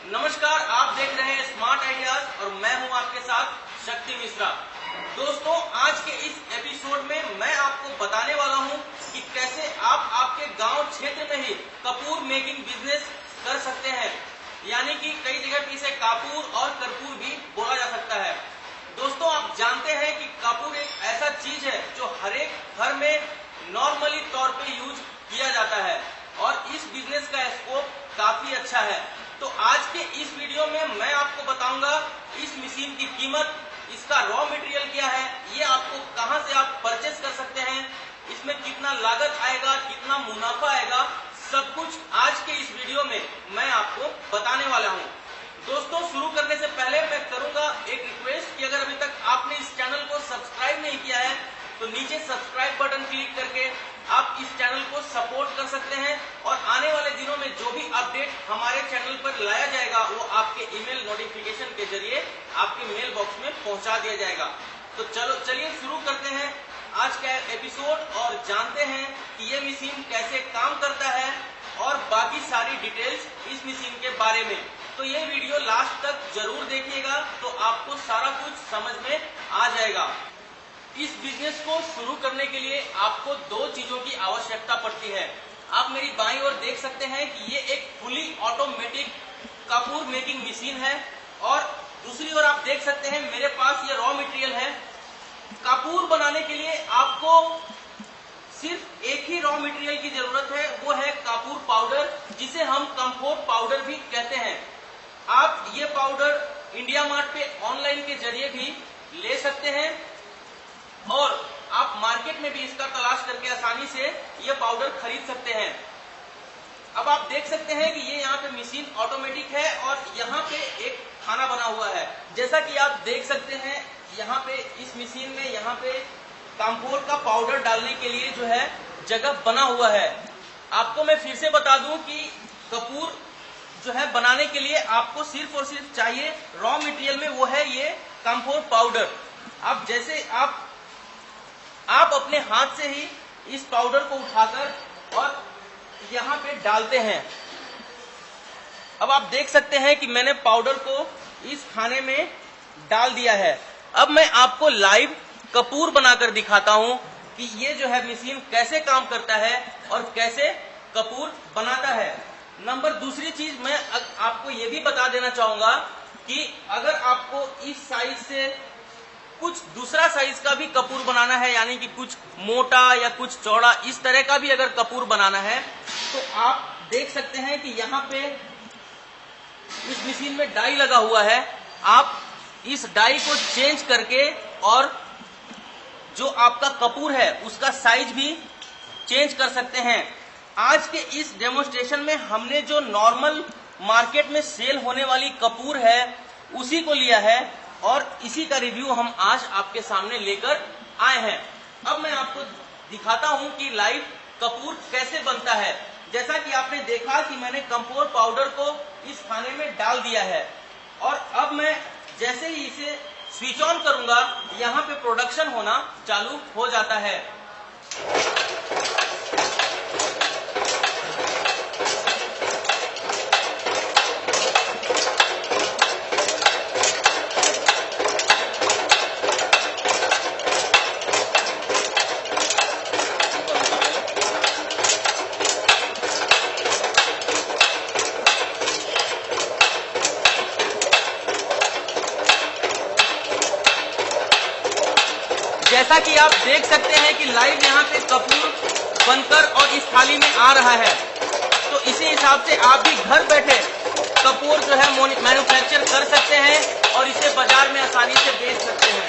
नमस्कार, आप देख रहे हैं स्मार्ट आइडियाज और मैं हूं आपके साथ शक्ति मिश्रा। दोस्तों, आज के इस एपिसोड में मैं आपको बताने वाला हूं कि कैसे आप आपके गांव क्षेत्र में ही कपूर मेकिंग बिजनेस कर सकते हैं, यानी कि कई जगह पे इसे कापूर और कर्पूर भी बोला जा सकता है। दोस्तों, आप जानते हैं कि कपूर एक ऐसा चीज है जो हर एक घर में नॉर्मली तौर पे यूज किया जाता है और इस बिजनेस का स्कोप काफी अच्छा है। तो आज के इस वीडियो में मैं आपको बताऊंगा इस मशीन की कीमत, इसका रॉ मटेरियल क्या है, ये आपको कहां से आप परचेस कर सकते हैं, इसमें कितना लागत आएगा, कितना मुनाफा आएगा, सब कुछ आज के इस वीडियो में मैं आपको बताने वाला हूं। दोस्तों, शुरू करने से पहले मैं करूंगा एक रिक्वेस्ट कि अगर अभी तक आपने इस चैनल को सब्सक्राइब नहीं किया है तो नीचे सब्सक्राइब बटन क्लिक करके आप इस चैनल को सपोर्ट कर सकते हैं और आने वाले दिनों में जो भी अपडेट हमारे चैनल पर लाया जाएगा वो आपके ईमेल नोटिफिकेशन के जरिए आपके मेल बॉक्स में पहुंचा दिया जाएगा। तो चलिए शुरू करते हैं आज का एपिसोड और जानते हैं कि ये मशीन कैसे काम करता है और बाकी सारी डिटेल्स इस मशीन के बारे में। तो ये वीडियो लास्ट तक जरूर देखिएगा तो आपको सारा कुछ समझ में आ जाएगा। इस बिजनेस को शुरू करने के लिए आपको दो चीजों की आवश्यकता पड़ती है। आप मेरी बाईं ओर देख सकते हैं कि ये एक fully automatic Kapoor making machine है और दूसरी ओर आप देख सकते हैं मेरे पास ये रॉ मटेरियल है। कपूर बनाने के लिए आपको सिर्फ एक ही रॉ मटेरियल की जरूरत है, वो है कपूर पाउडर, जिसे हम कंफोर्ट पाउडर भी कहते हैं। आप ये पाउडर इंडिया मार्ट पे ऑनलाइन के जरिए भी ले सकते हैं और आप मार्केट में भी इसका तलाश करके आसानी से ये पाउडर खरीद सकते हैं। अब आप देख सकते हैं कि ये यहाँ पे मशीन ऑटोमेटिक है और यहाँ पे एक खाना बना हुआ है। जैसा कि आप देख सकते हैं यहाँ पे इस मशीन में यहाँ पे कंफोर्ट का पाउडर डालने के लिए जो है जगह बना हुआ है। आपको मैं फिर से बता दूं कि कपूर जो है बनाने के लिए आपको सिर्फ और सिर्फ चाहिए रॉ मटेरियल में, वो है ये कंफोर्ट पाउडर। अब जैसे आप अपने हाथ से ही इस पाउडर को उठाकर और यहाँ पे डालते हैं। अब आप देख सकते हैं कि मैंने पाउडर को इस खाने में डाल दिया है। अब मैं आपको लाइव कपूर बनाकर दिखाता हूं कि ये जो है मशीन कैसे काम करता है और कैसे कपूर बनाता है। नंबर दूसरी चीज मैं आपको ये भी बता देना चाहूंगा कि अगर आपको इस साइज से कुछ दूसरा साइज का भी कपूर बनाना है, यानी कि कुछ मोटा या कुछ चौड़ा, इस तरह का भी अगर कपूर बनाना है तो आप देख सकते हैं कि यहाँ पे इस मशीन में डाई लगा हुआ है। आप इस डाई को चेंज करके और जो आपका कपूर है उसका साइज भी चेंज कर सकते हैं। आज के इस डेमोन्स्ट्रेशन में हमने जो नॉर्मल मार्केट में सेल होने वाली कपूर है उसी को लिया है और इसी का रिव्यू हम आज आपके सामने लेकर आए हैं। अब मैं आपको दिखाता हूं कि लाइव कपूर कैसे बनता है। जैसा कि आपने देखा कि मैंने कंफोर्ट पाउडर को इस खाने में डाल दिया है और अब मैं जैसे ही इसे स्विच ऑन करूंगा यहाँ पे प्रोडक्शन होना चालू हो जाता है। जैसा कि आप देख सकते हैं कि लाइव यहाँ पे कपूर बनकर और इस थाली में आ रहा है, तो इसी हिसाब से आप भी घर बैठे कपूर जो है मैन्युफैक्चर कर सकते हैं और इसे बाजार में आसानी से बेच सकते हैं।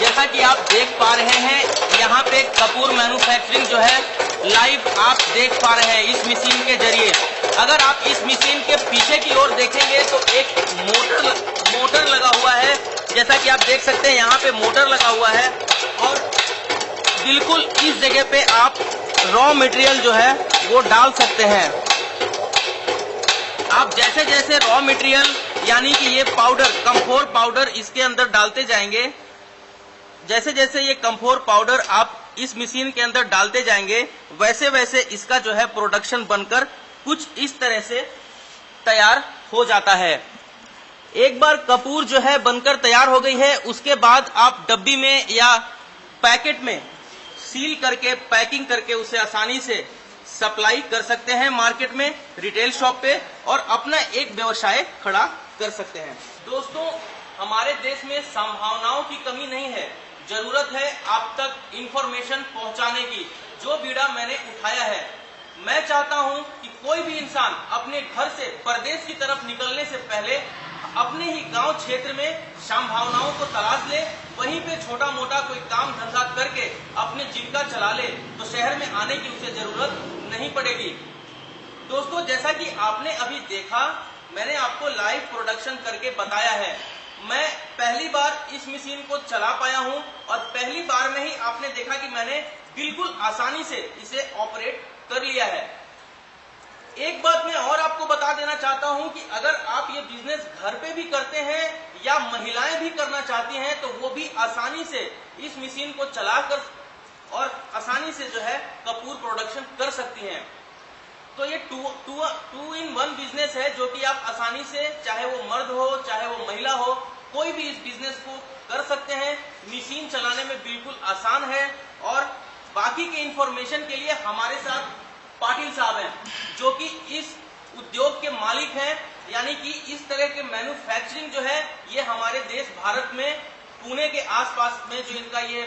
जैसा कि आप देख पा रहे हैं यहाँ पे कपूर मैन्युफैक्चरिंग जो है लाइव आप देख पा रहे हैं इस मशीन के जरिए। अगर आप इस मशीन के पीछे की ओर देखेंगे तो एक मोटर लगा हुआ है। जैसा कि आप देख सकते हैं यहाँ पे मोटर लगा हुआ है और बिल्कुल इस जगह पे आप रॉ मटेरियल जो है वो डाल सकते हैं। आप जैसे जैसे रॉ मटेरियल यानी कि ये पाउडर कंफोर्ट पाउडर इसके अंदर डालते जाएंगे, जैसे जैसे ये कम्फोर पाउडर आप इस मशीन के अंदर डालते जाएंगे वैसे वैसे इसका जो है प्रोडक्शन बनकर कुछ इस तरह से तैयार हो जाता है। एक बार कपूर जो है बनकर तैयार हो गई है, उसके बाद आप डब्बी में या पैकेट में सील करके पैकिंग करके उसे आसानी से सप्लाई कर सकते हैं मार्केट में, रिटेल शॉप पे, और अपना एक व्यवसाय खड़ा कर सकते हैं। दोस्तों, हमारे देश में संभावनाओं की कमी नहीं है, जरूरत है आप तक इंफॉर्मेशन पहुंचाने की। जो बीड़ा मैंने उठाया है, मैं चाहता हूं कि कोई भी इंसान अपने घर से परदेश की तरफ निकलने से पहले अपने ही गांव क्षेत्र में संभावनाओं को तलाश ले, वहीं पे छोटा मोटा कोई काम धंधा करके अपने जीविका चला ले, तो शहर में आने की उसे जरूरत नहीं पड़ेगी। दोस्तों, जैसा कि आपने अभी देखा, मैंने आपको लाइव प्रोडक्शन करके बताया है। मैं पहली बार इस मशीन को चला पाया हूं और पहली बार में ही आपने देखा कि मैंने बिल्कुल आसानी से इसे ऑपरेट कर लिया है। एक बात मैं और आपको बता देना चाहता हूं कि अगर आप ये बिजनेस घर पे भी करते हैं या महिलाएं भी करना चाहती हैं, तो वो भी आसानी से इस मशीन को चलाकर और आसानी से जो है कपूर प्रोडक्शन कर सकती हैं। तो ये टू इन वन बिजनेस है, जो कि आप आसानी से, चाहे वो मर्द हो चाहे वो महिला हो, कोई भी इस बिजनेस को कर सकते हैं। मशीन चलाने में बिल्कुल आसान है। और बाकी के इंफॉर्मेशन के लिए हमारे साथ पाटिल साहब हैं, जो कि इस उद्योग के मालिक हैं, यानी कि इस तरह के मैन्युफैक्चरिंग जो है ये हमारे देश भारत में पुणे के आसपास में जो इनका ये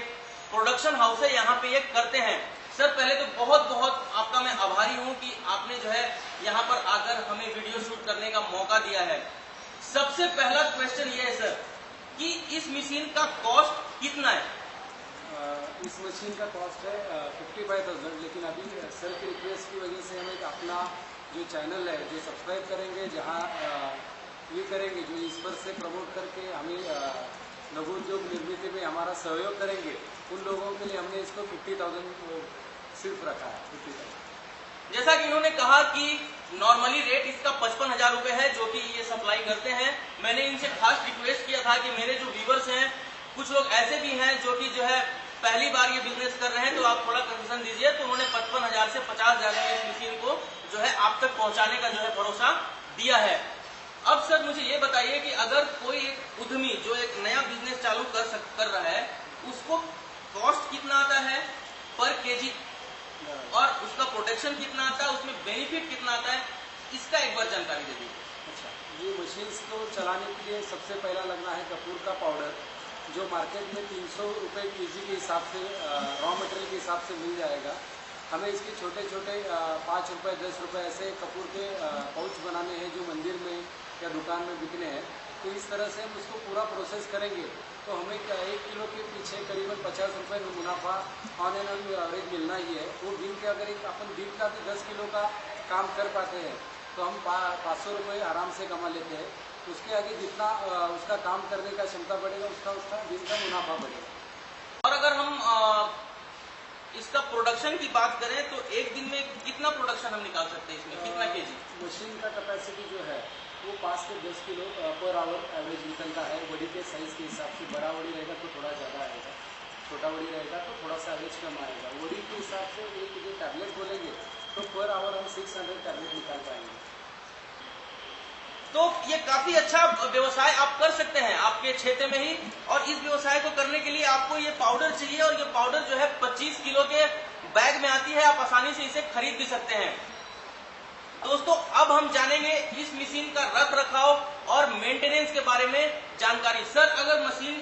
प्रोडक्शन हाउस है, यहाँ पे ये करते हैं। सर, पहले तो बहुत बहुत आपका मैं आभारी हूँ कि आपने जो है यहाँ पर आकर हमें वीडियो शूट करने का मौका दिया है। सबसे पहला क्वेश्चन ये है सर कि इस मशीन का कॉस्ट कितना है? इस मशीन का कॉस्ट है 55,000, लेकिन अभी सर की रिक्वेस्ट की वजह से हम एक अपना जो चैनल है जो सब्सक्राइब करेंगे, जहाँ ये करेंगे जो इस पर से प्रमोट करके हमें लघु उद्योग निर्मित में हमारा सहयोग करेंगे, उन लोगों के लिए हमने इसको 50,000 सिर्फ रखा है। 50,000। जैसा कि इन्होंने कहा कि नॉर्मली रेट इसका 55,000 रुपए है, जो कि ये सप्लाई करते हैं। मैंने इनसे खास रिक्वेस्ट किया था कि मेरे जो व्यूवर्स हैं, कुछ लोग ऐसे भी हैं जो कि जो है पहली बार ये बिजनेस कर रहे हैं, तो आप थोड़ा कंसेशन दीजिए। तो उन्होंने 55,000 से 50,000 में इस मशीन को जो है आप तक पहुंचाने का जो है भरोसा दिया है। अब सर मुझे ये बताइए कि अगर कोई एक उद्यमी जो एक नया बिजनेस चालू कर रहा है, उसको कॉस्ट कितना आता है पर केजी और उसका प्रोटेक्शन कितना आता है, उसमें बेनिफिट कितना आता है, इसका एक बार जानकारी दे दीजिए। अच्छा, ये मशीन को चलाने के लिए सबसे पहला लगना है कपूर का पाउडर, जो मार्केट में 300 रुपये केजी के हिसाब से रॉ मटेरियल के हिसाब से मिल जाएगा। हमें इसके छोटे छोटे 5 रुपये 10 रुपये ऐसे कपूर के पाउच बनाने हैं जो मंदिर में या दुकान में बिकने हैं। तो इस तरह से हम उसको पूरा प्रोसेस करेंगे तो हमें 1 किलो के पीछे करीबन 50 रुपये में मुनाफा ऑन एन एवरेज मिलना ही है। वो दिन के अगर अपन दिन का भी 10 किलो का काम कर पाते हैं तो हम 500 रुपये आराम से कमा लेते हैं। उसके आगे जितना उसका काम करने का क्षमता बढ़ेगा, उसका दिन का मुनाफा बढ़ेगा। और अगर हम इसका प्रोडक्शन की बात करें तो एक दिन में कितना प्रोडक्शन हम निकाल सकते हैं, इसमें कितना केजी? मशीन का कैपेसिटी जो है वो 5 से 10 किलो पर आवर एवरेज निकलता है। बड़ी के साइज के हिसाब से, बड़ा वड़ी रहेगा तो थोड़ा ज़्यादा आएगा, छोटा वड़ी रहेगा तो थोड़ा सा एवरेज कम आएगा। वड़ी के हिसाब से एक जो टैबलेट बोलेंगे तो पर आवर हम 600 टैबलेट निकाल पाएंगे। तो ये काफी अच्छा व्यवसाय आप कर सकते हैं आपके क्षेत्र में ही। और इस व्यवसाय को करने के लिए आपको ये पाउडर चाहिए, और ये पाउडर जो है 25 किलो के बैग में आती है, आप आसानी से इसे खरीद भी सकते हैं। दोस्तों, अब हम जानेंगे इस मशीन का रख रखाव और मेंटेनेंस के बारे में जानकारी। सर, अगर मशीन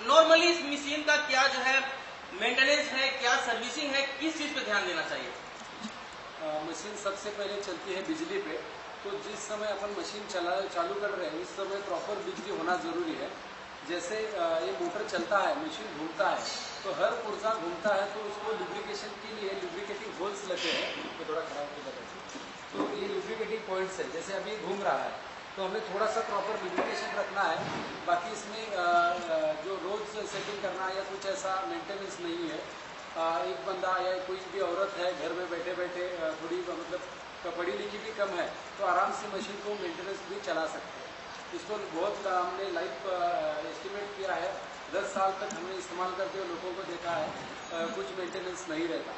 नॉर्मली इस मशीन का क्या जो है मेंटेनेंस है, क्या सर्विसिंग है, किस चीज पे ध्यान देना चाहिए? मशीन सबसे पहले चलती है बिजली पे, तो जिस समय अपन मशीन चालू कर रहे हैं उस समय प्रॉपर बिजली होना ज़रूरी है। जैसे ये मोटर चलता है, मशीन घूमता है, तो हर पुर्जा घूमता है, तो उसको लुब्रिकेशन के लिए लुब्रिकेटिंग होल्स लगे हैं। तो थोड़ा खराब हो जाता है, तो ये लुब्रिकेटिंग पॉइंट्स है। जैसे अभी घूम रहा है तो हमें थोड़ा सा प्रॉपर लुब्रिकेशन रखना है। बाकी इसमें जो रोज सेटिंग करना या कुछ ऐसा मेंटेनेंस नहीं है। एक बंदा या कोई भी औरत है घर में बैठे बैठे थोड़ी मतलब पढ़ी लिखी भी कम है तो आराम से मशीन को मेंटेनेंस भी चला सकते हैं। इसको बहुत हमने लाइव एस्टिमेट किया है, 10 साल तक हमने इस्तेमाल करते हुए लोगों को देखा है, कुछ मेंटेनेंस नहीं रहता।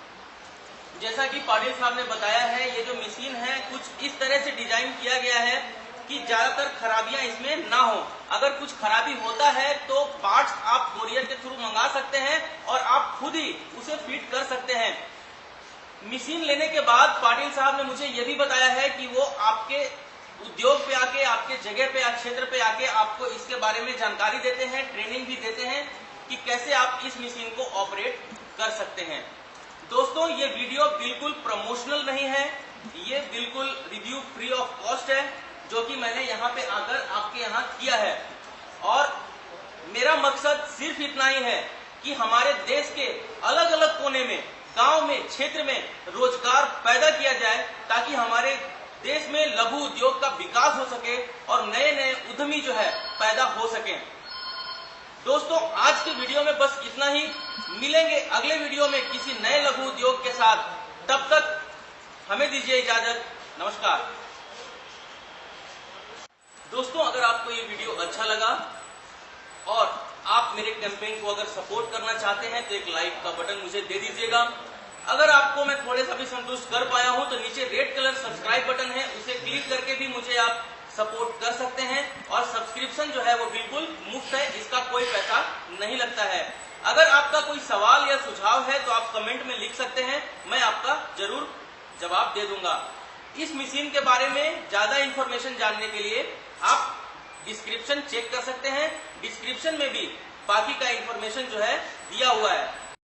जैसा कि पाटिल साहब ने बताया है, ये जो मशीन है कुछ इस तरह से डिजाइन किया गया है कि ज्यादातर खराबियां इसमें ना हो। अगर कुछ खराबी होता है तो पार्ट्स आप कोरियर के थ्रू मंगा सकते हैं और आप खुद ही उसे फिट कर सकते हैं। मशीन लेने के बाद पाटिल साहब ने मुझे यह भी बताया है कि वो आपके उद्योग पे आके, आपके जगह पे, क्षेत्र पे आके आपको इसके बारे में जानकारी देते हैं, ट्रेनिंग भी देते हैं कि कैसे आप इस मशीन को ऑपरेट कर सकते हैं। दोस्तों, ये वीडियो बिल्कुल प्रमोशनल नहीं है, ये बिल्कुल रिव्यू फ्री ऑफ कॉस्ट है, जो कि मैंने यहाँ पे आकर आपके यहाँ किया है। और मेरा मकसद सिर्फ इतना ही है कि हमारे देश के अलग अलग कोने में, गांव में, क्षेत्र में रोजगार पैदा किया जाए, ताकि हमारे देश में लघु उद्योग का विकास हो सके और नए नए उद्यमी जो है पैदा हो सके। दोस्तों, आज के वीडियो में बस इतना ही। मिलेंगे अगले वीडियो में किसी नए लघु उद्योग के साथ। तब तक हमें दीजिए इजाजत। नमस्कार। दोस्तों, अगर आपको ये वीडियो अच्छा लगा और आप मेरे कैंपेन को अगर सपोर्ट करना चाहते हैं तो एक लाइक का बटन मुझे दे दीजिएगा। अगर आपको मैं थोड़े सा भी संतुष्ट कर पाया हूं तो नीचे रेड कलर सब्सक्राइब बटन है, उसे क्लिक करके भी मुझे आप सपोर्ट कर सकते हैं। और सब्सक्रिप्शन जो है वो बिल्कुल मुफ्त है, इसका कोई पैसा नहीं लगता है। अगर आपका कोई सवाल या सुझाव है तो आप कमेंट में लिख सकते हैं, मैं आपका जरूर जवाब दे दूंगा। इस मशीन के बारे में ज्यादा इंफॉर्मेशन जानने के लिए आप डिस्क्रिप्शन चेक कर सकते हैं। डिस्क्रिप्शन में भी बाकी का इंफॉर्मेशन जो है दिया हुआ है।